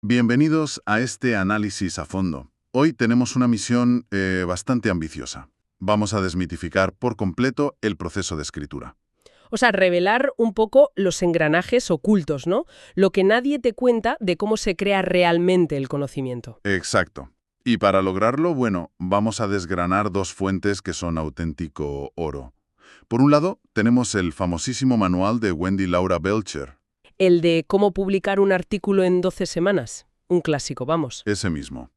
Bienvenidos a este análisis a fondo. Hoy tenemos una misión bastante ambiciosa. Vamos a desmitificar por completo el proceso de escritura. O sea, revelar un poco los engranajes ocultos, ¿no? Lo que nadie te cuenta de cómo se crea realmente el conocimiento. Exacto. Y para lograrlo, bueno, vamos a desgranar dos fuentes que son auténtico oro. Por un lado, tenemos el famosísimo manual de Wendy Laura Belcher. El de cómo publicar un artículo en 12 semanas. Un clásico, vamos. Ese mismo.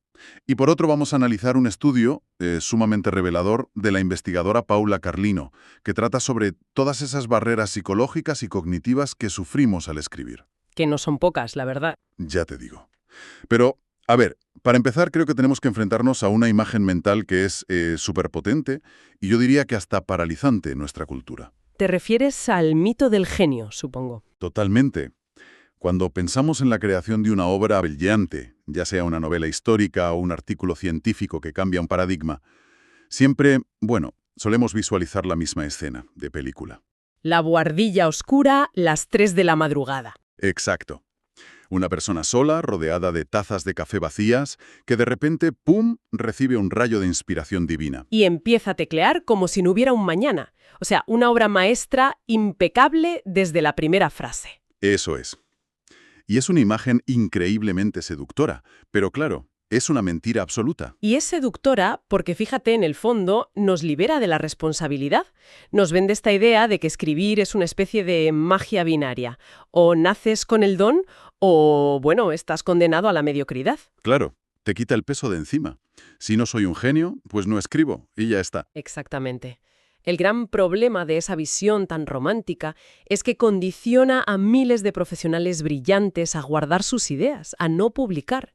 Y por otro vamos a analizar un estudio sumamente revelador de la investigadora Paula Carlino, que trata sobre todas esas barreras psicológicas y cognitivas que sufrimos al escribir. Que no son pocas, la verdad. Ya te digo. Pero, a ver, para empezar creo que tenemos que enfrentarnos a una imagen mental que es superpotente y yo diría que hasta paralizante en nuestra cultura. Te refieres al mito del genio, supongo. Totalmente. Cuando pensamos en la creación de una obra brillante, ya sea una novela histórica o un artículo científico que cambia un paradigma, siempre, solemos visualizar la misma escena de película. La buhardilla oscura, las 3 de la madrugada. Exacto. Una persona sola, rodeada de tazas de café vacías, que de repente, ¡pum!, recibe un rayo de inspiración divina. Y empieza a teclear como si no hubiera un mañana. O sea, una obra maestra impecable desde la primera frase. Eso es. Y es una imagen increíblemente seductora, pero claro, es una mentira absoluta. Y es seductora porque, fíjate, en el fondo nos libera de la responsabilidad. Nos vende esta idea de que escribir es una especie de magia binaria. O naces con el don o, estás condenado a la mediocridad. Claro, te quita el peso de encima. Si no soy un genio, pues no escribo y ya está. Exactamente. El gran problema de esa visión tan romántica es que condiciona a miles de profesionales brillantes a guardar sus ideas, a no publicar.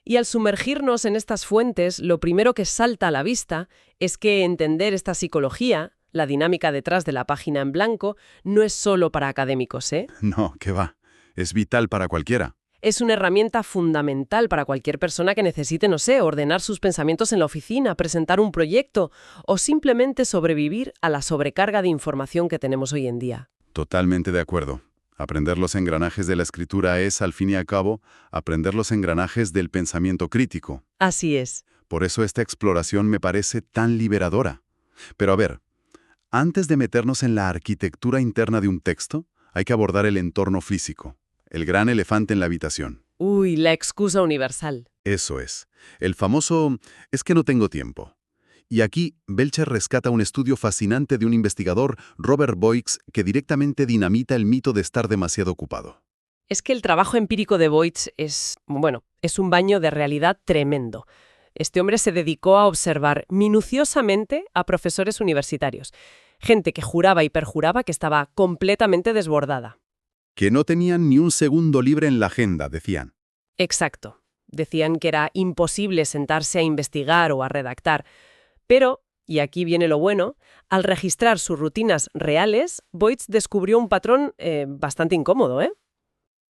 Y al sumergirnos en estas fuentes, lo primero que salta a la vista es que entender esta psicología, la dinámica detrás de la página en blanco, no es solo para académicos, ¿eh? No, qué va. Es vital para cualquiera. Es una herramienta fundamental para cualquier persona que necesite, ordenar sus pensamientos en la oficina, presentar un proyecto o simplemente sobrevivir a la sobrecarga de información que tenemos hoy en día. Totalmente de acuerdo. Aprender los engranajes de la escritura es, al fin y al cabo, aprender los engranajes del pensamiento crítico. Así es. Por eso esta exploración me parece tan liberadora. Pero a ver, antes de meternos en la arquitectura interna de un texto, hay que abordar el entorno físico. El gran elefante en la habitación. Uy, la excusa universal. Eso es. El famoso «es que no tengo tiempo». Y aquí, Belcher rescata un estudio fascinante de un investigador, Robert Boix, que directamente dinamita el mito de estar demasiado ocupado. Es que el trabajo empírico de Boix es un baño de realidad tremendo. Este hombre se dedicó a observar minuciosamente a profesores universitarios. Gente que juraba y perjuraba que estaba completamente desbordada. Que no tenían ni un segundo libre en la agenda, decían. Exacto. Decían que era imposible sentarse a investigar o a redactar. Pero, y aquí viene lo bueno, al registrar sus rutinas reales, Boix descubrió un patrón bastante incómodo, ¿eh?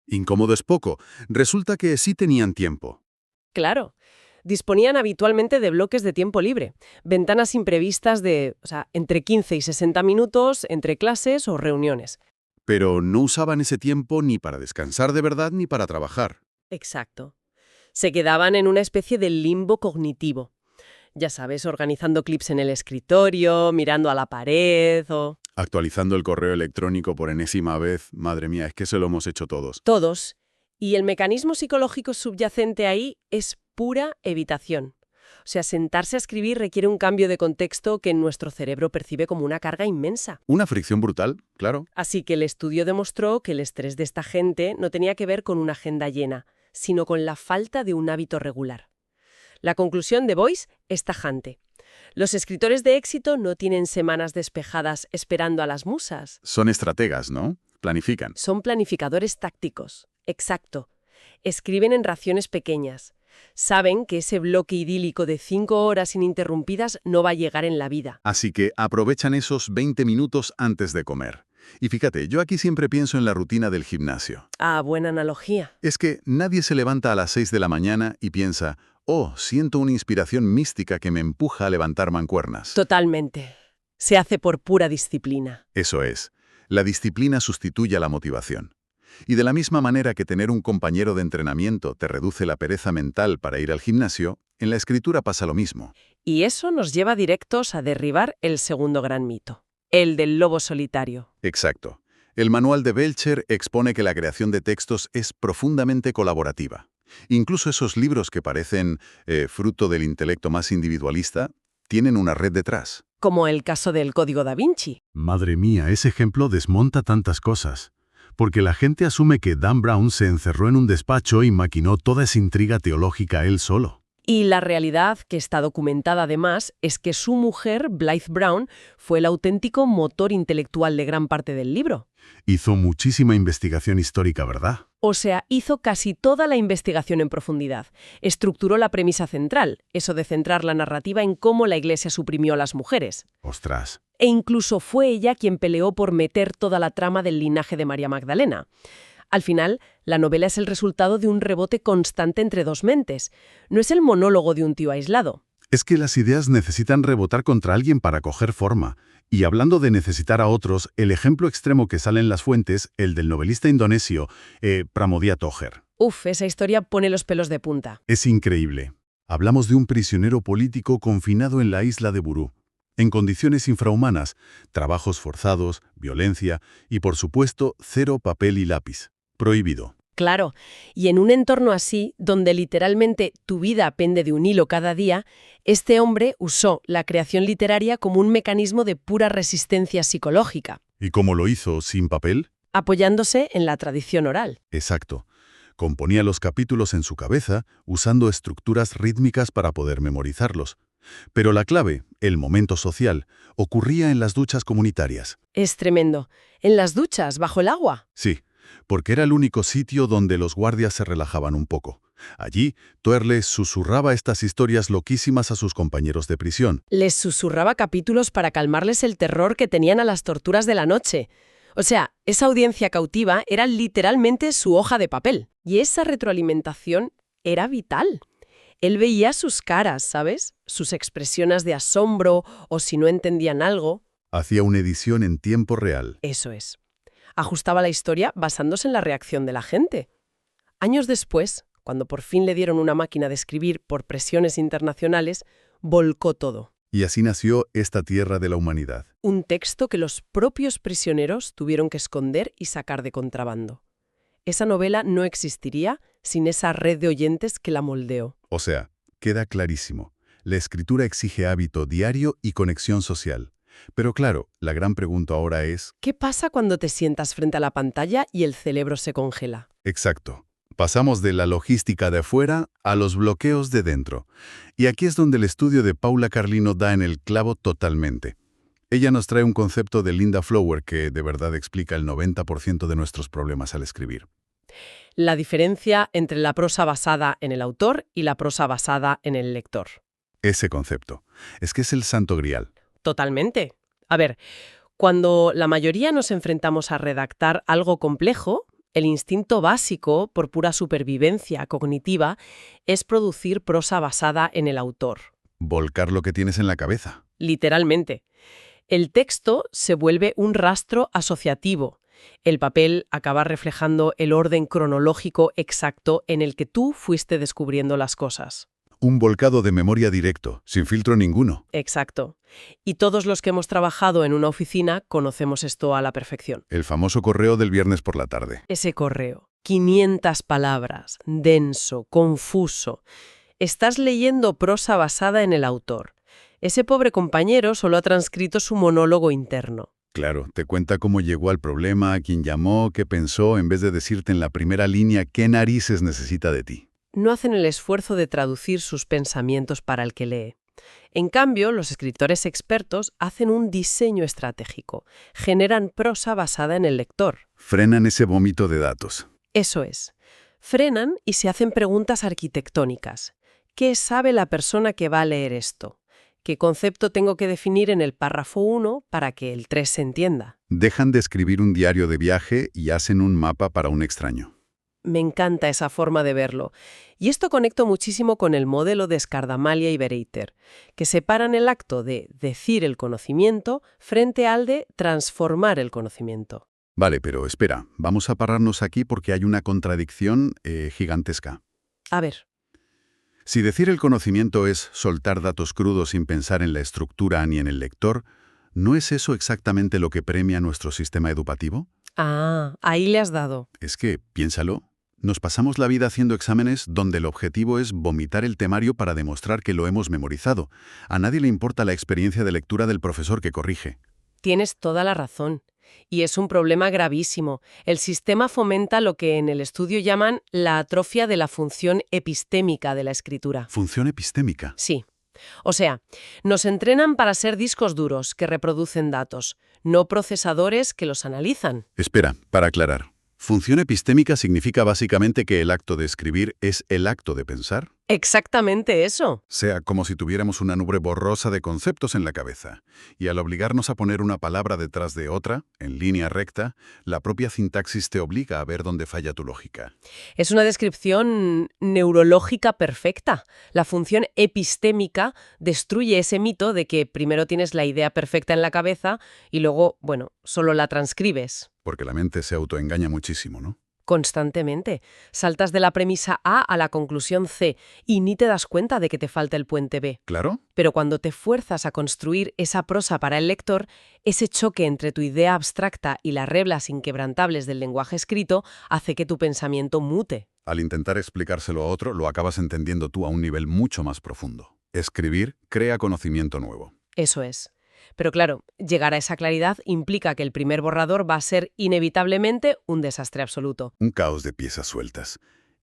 Incómodo es poco. Resulta que sí tenían tiempo. Claro. Disponían habitualmente de bloques de tiempo libre, ventanas imprevistas de, entre 15 y 60 minutos entre clases o reuniones. Pero no usaban ese tiempo ni para descansar de verdad ni para trabajar. Exacto. Se quedaban en una especie de limbo cognitivo. Ya sabes, organizando clips en el escritorio, mirando a la pared o... Actualizando el correo electrónico por enésima vez. Madre mía, es que se lo hemos hecho todos. Todos. Y el mecanismo psicológico subyacente ahí es pura evitación. O sea, sentarse a escribir requiere un cambio de contexto que nuestro cerebro percibe como una carga inmensa. Una fricción brutal, claro. Así que el estudio demostró que el estrés de esta gente no tenía que ver con una agenda llena, sino con la falta de un hábito regular. La conclusión de Boix es tajante. Los escritores de éxito no tienen semanas despejadas esperando a las musas. Son estrategas, ¿no? Planifican. Son planificadores tácticos. Exacto. Escriben en raciones pequeñas. Saben que ese bloque idílico de 5 horas ininterrumpidas no va a llegar en la vida. Así que aprovechan esos 20 minutos antes de comer. Y fíjate, yo aquí siempre pienso en la rutina del gimnasio. Ah, buena analogía. Es que nadie se levanta a las 6 de la mañana y piensa, oh, siento una inspiración mística que me empuja a levantar mancuernas. Totalmente. Se hace por pura disciplina. Eso es. La disciplina sustituye a la motivación. Y de la misma manera que tener un compañero de entrenamiento te reduce la pereza mental para ir al gimnasio, en la escritura pasa lo mismo. Y eso nos lleva directos a derribar el segundo gran mito, el del lobo solitario. Exacto. El manual de Belcher expone que la creación de textos es profundamente colaborativa. Incluso esos libros que parecen fruto del intelecto más individualista, tienen una red detrás. Como el caso del Código da Vinci. Madre mía, ese ejemplo desmonta tantas cosas. Porque la gente asume que Dan Brown se encerró en un despacho y maquinó toda esa intriga teológica él solo. Y la realidad, que está documentada además, es que su mujer, Blythe Brown, fue el auténtico motor intelectual de gran parte del libro. Hizo muchísima investigación histórica, ¿verdad? O sea, hizo casi toda la investigación en profundidad. Estructuró la premisa central, eso de centrar la narrativa en cómo la Iglesia suprimió a las mujeres. Ostras. E incluso fue ella quien peleó por meter toda la trama del linaje de María Magdalena. Al final, la novela es el resultado de un rebote constante entre dos mentes. No es el monólogo de un tío aislado. Es que las ideas necesitan rebotar contra alguien para coger forma. Y hablando de necesitar a otros, el ejemplo extremo que sale en las fuentes, el del novelista indonesio, Pramodia Toher. Uf, esa historia pone los pelos de punta. Es increíble. Hablamos de un prisionero político confinado en la isla de Buru, en condiciones infrahumanas, trabajos forzados, violencia y, por supuesto, cero papel y lápiz. Prohibido. Claro, y en un entorno así, donde literalmente tu vida pende de un hilo cada día, este hombre usó la creación literaria como un mecanismo de pura resistencia psicológica, ¿Y cómo lo hizo sin papel? apoyándose en la tradición oral. Exacto. Componía los capítulos en su cabeza, usando estructuras rítmicas para poder memorizarlos. Pero la clave, el momento social, ocurría en las duchas comunitarias. Es tremendo. En las duchas, bajo el agua. Sí, porque era el único sitio donde los guardias se relajaban un poco. Allí, Toerle susurraba estas historias loquísimas a sus compañeros de prisión. Les susurraba capítulos para calmarles el terror que tenían a las torturas de la noche. O sea, esa audiencia cautiva era literalmente su hoja de papel. Y esa retroalimentación era vital. Él veía sus caras, ¿sabes? Sus expresiones de asombro o si no entendían algo. Hacía una edición en tiempo real. Eso es. Ajustaba la historia basándose en la reacción de la gente. Años después, cuando por fin le dieron una máquina de escribir por presiones internacionales, volcó todo. Y así nació Esta tierra de la humanidad. Un texto que los propios prisioneros tuvieron que esconder y sacar de contrabando. Esa novela no existiría sin esa red de oyentes que la moldeó. O sea, queda clarísimo. La escritura exige hábito diario y conexión social. Pero claro, la gran pregunta ahora es... ¿Qué pasa cuando te sientas frente a la pantalla y el cerebro se congela? Exacto. Pasamos de la logística de afuera a los bloqueos de dentro. Y aquí es donde el estudio de Paula Carlino da en el clavo totalmente. Ella nos trae un concepto de Linda Flower que de verdad explica el 90% de nuestros problemas al escribir. La diferencia entre la prosa basada en el autor y la prosa basada en el lector. Ese concepto. Es que es el santo grial. Totalmente. A ver, cuando la mayoría nos enfrentamos a redactar algo complejo, el instinto básico, por pura supervivencia cognitiva, es producir prosa basada en el autor. Volcar lo que tienes en la cabeza. Literalmente. El texto se vuelve un rastro asociativo. El papel acaba reflejando el orden cronológico exacto en el que tú fuiste descubriendo las cosas. Un volcado de memoria directo, sin filtro ninguno. Exacto. Y todos los que hemos trabajado en una oficina conocemos esto a la perfección. El famoso correo del viernes por la tarde. Ese correo, 500 palabras, denso, confuso. Estás leyendo prosa basada en el autor. Ese pobre compañero solo ha transcrito su monólogo interno. Claro, te cuenta cómo llegó al problema, quién llamó, qué pensó, en vez de decirte en la primera línea qué narices necesita de ti. No hacen el esfuerzo de traducir sus pensamientos para el que lee. En cambio, los escritores expertos hacen un diseño estratégico, generan prosa basada en el lector. Frenan ese vómito de datos. Eso es. Frenan y se hacen preguntas arquitectónicas. ¿Qué sabe la persona que va a leer esto? ¿Qué concepto tengo que definir en el párrafo 1 para que el 3 se entienda? Dejan de escribir un diario de viaje y hacen un mapa para un extraño. Me encanta esa forma de verlo. Y esto conecto muchísimo con el modelo de Scardamalia y Bereiter, que separan el acto de decir el conocimiento frente al de transformar el conocimiento. Vale, pero espera, vamos a pararnos aquí porque hay una contradicción gigantesca. A ver, Si decir el conocimiento es soltar datos crudos sin pensar en la estructura ni en el lector, ¿no es eso exactamente lo que premia nuestro sistema educativo? ahí le has dado. Es que, piénsalo, nos pasamos la vida haciendo exámenes donde el objetivo es vomitar el temario para demostrar que lo hemos memorizado. A nadie le importa la experiencia de lectura del profesor que corrige. Tienes toda la razón. Y es un problema gravísimo. El sistema fomenta lo que en el estudio llaman la atrofia de la función epistémica de la escritura. Función epistémica. Sí. O sea, nos entrenan para ser discos duros que reproducen datos, no procesadores que los analizan. Espera, para aclarar. Función epistémica significa básicamente que el acto de escribir es el acto de pensar. Exactamente eso. Sea como si tuviéramos una nube borrosa de conceptos en la cabeza, y al obligarnos a poner una palabra detrás de otra, en línea recta, la propia sintaxis te obliga a ver dónde falla tu lógica. Es una descripción neurológica perfecta. La función epistémica destruye ese mito de que primero tienes la idea perfecta en la cabeza y luego, solo la transcribes. Porque la mente se autoengaña muchísimo, ¿no? Constantemente. Saltas de la premisa A a la conclusión C y ni te das cuenta de que te falta el puente B. ¿Claro? Pero cuando te fuerzas a construir esa prosa para el lector, ese choque entre tu idea abstracta y las reglas inquebrantables del lenguaje escrito hace que tu pensamiento mute. Al intentar explicárselo a otro, lo acabas entendiendo tú a un nivel mucho más profundo. Escribir crea conocimiento nuevo. Eso es. Pero claro, llegar a esa claridad implica que el primer borrador va a ser inevitablemente un desastre absoluto. Un caos de piezas sueltas.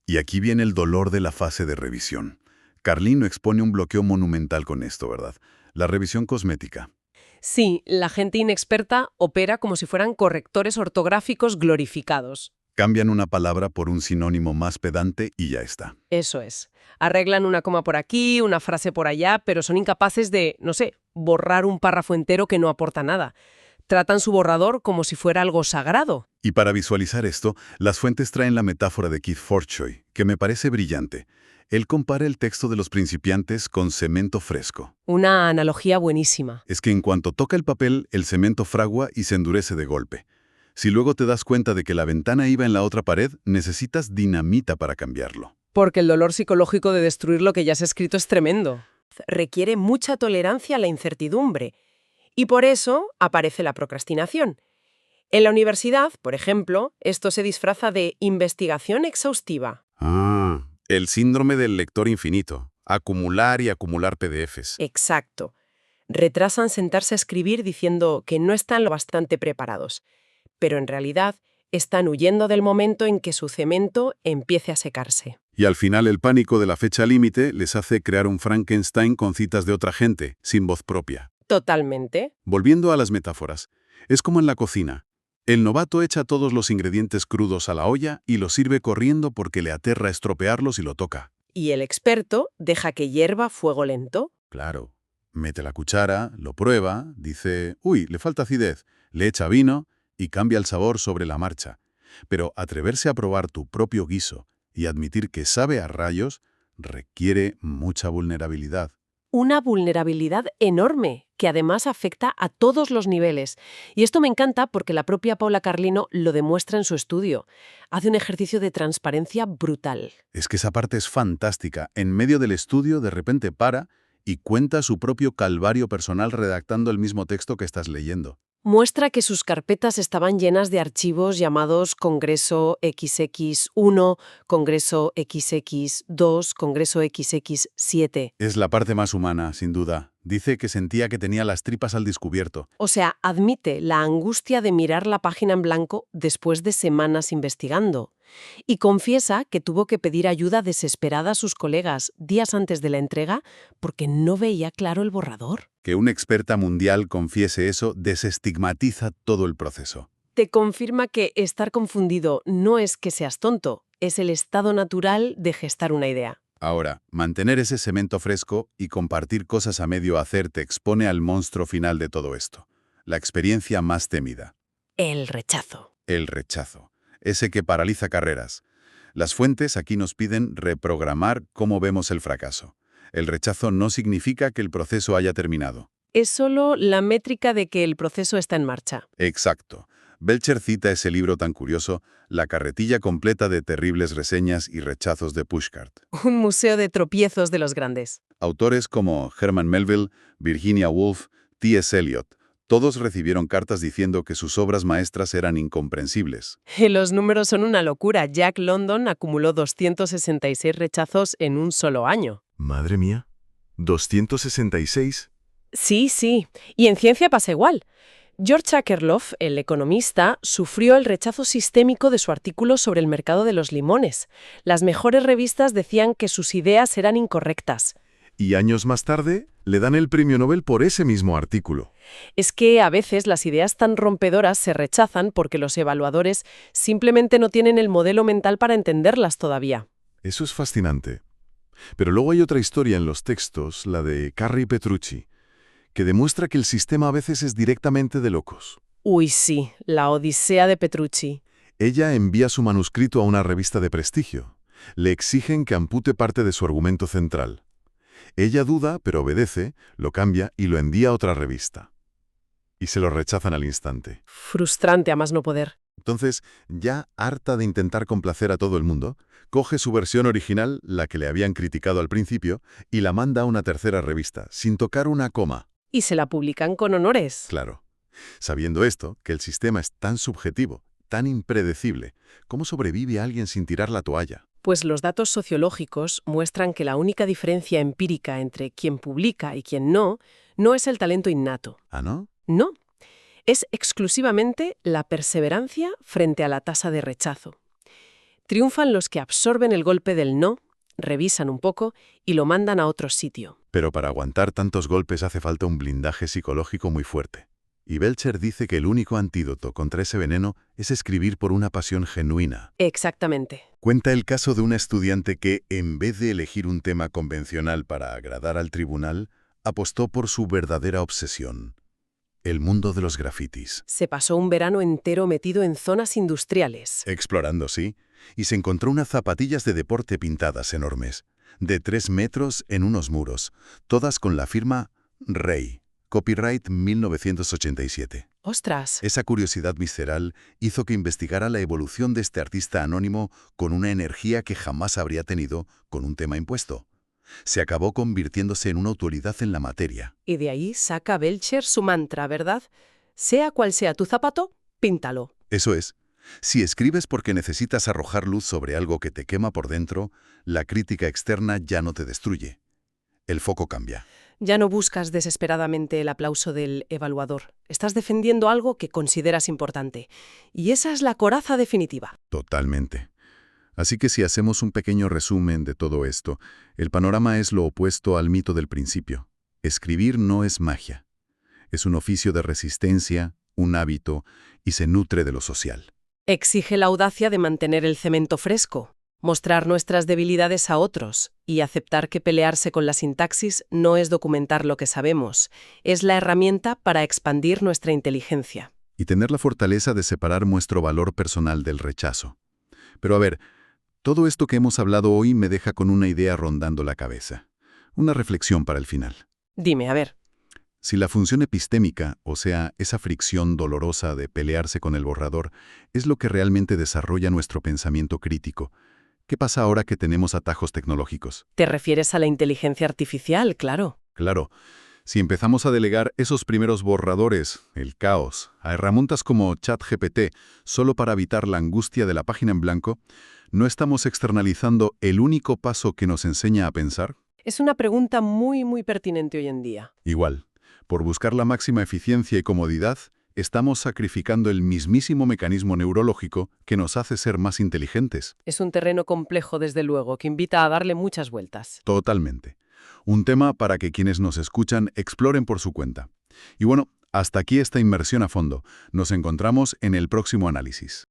Y aquí viene el dolor de la fase de revisión. Carlino expone un bloqueo monumental con esto, ¿verdad? La revisión cosmética. Sí, la gente inexperta opera como si fueran correctores ortográficos glorificados. Cambian una palabra por un sinónimo más pedante y ya está. Eso es. Arreglan una coma por aquí, una frase por allá, pero son incapaces de, borrar un párrafo entero que no aporta nada. Tratan su borrador como si fuera algo sagrado. Y para visualizar esto, las fuentes traen la metáfora de Keith Forchoy, que me parece brillante. Él compara el texto de los principiantes con cemento fresco. Una analogía buenísima. Es que en cuanto toca el papel, el cemento fragua y se endurece de golpe. Si luego te das cuenta de que la ventana iba en la otra pared, necesitas dinamita para cambiarlo. Porque el dolor psicológico de destruir lo que ya has escrito es tremendo. Requiere mucha tolerancia a la incertidumbre. Y por eso aparece la procrastinación. En la universidad, por ejemplo, esto se disfraza de investigación exhaustiva. El síndrome del lector infinito. Acumular y acumular PDFs. Exacto. Retrasan sentarse a escribir diciendo que no están lo bastante preparados. Pero en realidad están huyendo del momento en que su cemento empiece a secarse. Y al final el pánico de la fecha límite les hace crear un Frankenstein con citas de otra gente, sin voz propia. Totalmente. Volviendo a las metáforas, es como en la cocina. El novato echa todos los ingredientes crudos a la olla y los sirve corriendo porque le aterra estropearlos y lo toca. Y el experto deja que hierva a fuego lento. Claro. Mete la cuchara, lo prueba, dice, uy, le falta acidez, le echa vino y cambia el sabor sobre la marcha. Pero atreverse a probar tu propio guiso y admitir que sabe a rayos requiere mucha vulnerabilidad. Una vulnerabilidad enorme, que además afecta a todos los niveles. Y esto me encanta porque la propia Paula Carlino lo demuestra en su estudio. Hace un ejercicio de transparencia brutal. Es que esa parte es fantástica. En medio del estudio, de repente para y cuenta su propio calvario personal redactando el mismo texto que estás leyendo. Muestra que sus carpetas estaban llenas de archivos llamados Congreso XX1, Congreso XX2, Congreso XX7. Es la parte más humana, sin duda. Dice que sentía que tenía las tripas al descubierto. O sea, admite la angustia de mirar la página en blanco después de semanas investigando. Y confiesa que tuvo que pedir ayuda desesperada a sus colegas días antes de la entrega porque no veía claro el borrador. Que una experta mundial confiese eso desestigmatiza todo el proceso. Te confirma que estar confundido no es que seas tonto, es el estado natural de gestar una idea. Ahora, mantener ese cemento fresco y compartir cosas a medio hacer te expone al monstruo final de todo esto. La experiencia más temida. El rechazo. El rechazo. Ese que paraliza carreras. Las fuentes aquí nos piden reprogramar cómo vemos el fracaso. El rechazo no significa que el proceso haya terminado. Es solo la métrica de que el proceso está en marcha. Exacto. Belcher cita ese libro tan curioso, La carretilla completa de terribles reseñas y rechazos de Pushcart. Un museo de tropiezos de los grandes. Autores como Herman Melville, Virginia Woolf, T.S. Eliot, todos recibieron cartas diciendo que sus obras maestras eran incomprensibles. Y los números son una locura. Jack London acumuló 266 rechazos en un solo año. Madre mía, 266. Sí. Y en ciencia pasa igual. George Akerlof, el economista, sufrió el rechazo sistémico de su artículo sobre el mercado de los limones. Las mejores revistas decían que sus ideas eran incorrectas. Y años más tarde le dan el premio Nobel por ese mismo artículo. Es que a veces las ideas tan rompedoras se rechazan porque los evaluadores simplemente no tienen el modelo mental para entenderlas todavía. Eso es fascinante. Pero luego hay otra historia en los textos, la de Carrie Petrucci, que demuestra que el sistema a veces es directamente de locos. Uy, sí, la Odisea de Petrucci. Ella envía su manuscrito a una revista de prestigio. Le exigen que ampute parte de su argumento central. Ella duda, pero obedece, lo cambia y lo envía a otra revista. Y se lo rechazan al instante. Frustrante a más no poder. Entonces, ya harta de intentar complacer a todo el mundo, coge su versión original, la que le habían criticado al principio, y la manda a una tercera revista, sin tocar una coma. Y se la publican con honores. Claro. Sabiendo esto, que el sistema es tan subjetivo, tan impredecible, ¿cómo sobrevive alguien sin tirar la toalla? Pues los datos sociológicos muestran que la única diferencia empírica entre quien publica y quien no es el talento innato. ¿Ah, no? No. Es exclusivamente la perseverancia frente a la tasa de rechazo. Triunfan los que absorben el golpe del no, revisan un poco y lo mandan a otro sitio. Pero para aguantar tantos golpes hace falta un blindaje psicológico muy fuerte. Y Belcher dice que el único antídoto contra ese veneno es escribir por una pasión genuina. Exactamente. Cuenta el caso de una estudiante que, en vez de elegir un tema convencional para agradar al tribunal, apostó por su verdadera obsesión: el mundo de los grafitis. Se pasó un verano entero metido en zonas industriales. Explorando, sí, y se encontró unas zapatillas de deporte pintadas enormes, de 3 metros en unos muros, todas con la firma Rey, copyright 1987. ¡Ostras! Esa curiosidad visceral hizo que investigara la evolución de este artista anónimo con una energía que jamás habría tenido con un tema impuesto. Se acabó convirtiéndose en una autoridad en la materia. Y de ahí saca Belcher su mantra, ¿verdad? Sea cual sea tu zapato, píntalo. Eso es. Si escribes porque necesitas arrojar luz sobre algo que te quema por dentro, la crítica externa ya no te destruye. El foco cambia. Ya no buscas desesperadamente el aplauso del evaluador. Estás defendiendo algo que consideras importante. Y esa es la coraza definitiva. Totalmente. Así que si hacemos un pequeño resumen de todo esto, el panorama es lo opuesto al mito del principio. Escribir no es magia. Es un oficio de resistencia, un hábito, y se nutre de lo social. Exige la audacia de mantener el cemento fresco, mostrar nuestras debilidades a otros y aceptar que pelearse con la sintaxis no es documentar lo que sabemos, es la herramienta para expandir nuestra inteligencia. Y tener la fortaleza de separar nuestro valor personal del rechazo. Pero a ver, todo esto que hemos hablado hoy me deja con una idea rondando la cabeza. Una reflexión para el final. Dime, a ver. Si la función epistémica, o sea, esa fricción dolorosa de pelearse con el borrador, es lo que realmente desarrolla nuestro pensamiento crítico, ¿qué pasa ahora que tenemos atajos tecnológicos? ¿Te refieres a la inteligencia artificial? Claro. Claro, si empezamos a delegar esos primeros borradores, el caos, a herramientas como ChatGPT, solo para evitar la angustia de la página en blanco, ¿no estamos externalizando el único paso que nos enseña a pensar? Es una pregunta muy pertinente hoy en día. Igual, por buscar la máxima eficiencia y comodidad, estamos sacrificando el mismísimo mecanismo neurológico que nos hace ser más inteligentes. Es un terreno complejo, desde luego, que invita a darle muchas vueltas. Totalmente. Un tema para que quienes nos escuchan exploren por su cuenta. Y bueno, hasta aquí esta inmersión a fondo. Nos encontramos en el próximo análisis.